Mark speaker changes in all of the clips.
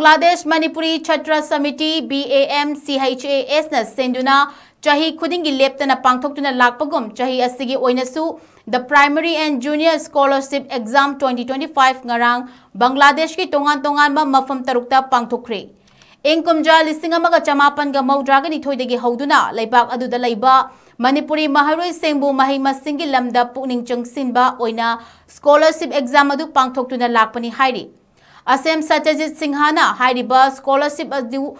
Speaker 1: Bangladesh Manipuri Chhatra Samiti BAMCHAS na senduna chahi khudingi leptana pangthoktuna lakpagum chahi asigi oinasu the Primary and Junior Scholarship Exam 2025 ngarang Bangladesh ki tongan ma mafam tarukta pangthokre. Ingkumja lisingamaga chamapan ga maudraga ni thoidagi hauduna laibak aduda laiba Manipuri Maharoi Sengbu Mahi Masingi Lamda Puning Changsinba oina Scholarship Exam adu pangthoktuna lakpani hairi. Asem Satyajit Singhana Hairiba Scholarship adu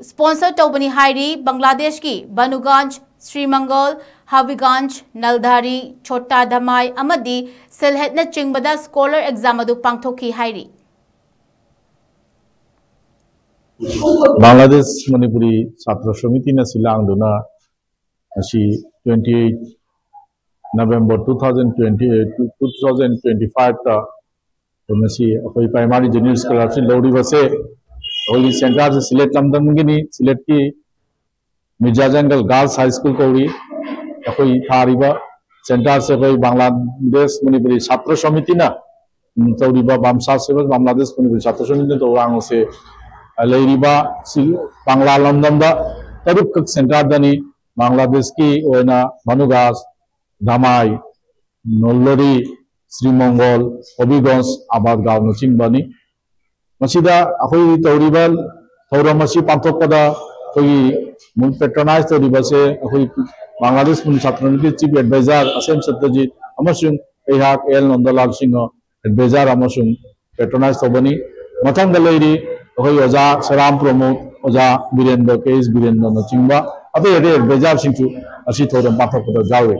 Speaker 1: sponsor Tobani Hairi Bangladesh ki Banuganj, Sri Mangal, Haviganj, Naldhari, Chota Dhamai Amadi Silhetna Chingbada Scholar Exam adu pangthoki Hairi.
Speaker 2: Bangladesh Manipuri Chhatra Samiti na silang duna asi 28 November 2025 ta masi akoi primary junior scholarship lodi base holy center se select lamdam gini select ki Mirza Jangal Girls High School kori akoi thariba center se koi Bangladesh Manipuri Chhatra Samiti na tawriba bamsa se Bangladesh Manipuri Chhatra Samiti to rang se Lairiba Bangla London da taruk kak center dani Bangladesh ki oina Banugas, Dhamai, Nolari, Sri Mongol, Haviganj, Abad Gaw Naching Bani. Masida akoi tauribal thauramasi panthokpada koi patronize tauriba se akoi Bangladesh Manipuri Chhatra Samiti Chief Advisor Asem Satyajit amasung ehak El Nandalal Singh Advisor amasung patronize tobani. Mathang da lairi akoi Oja Saram Pramod Oja Birendra K.S. Birendra Nachingba Ade advisor singchu asi thoram pathok da jawe.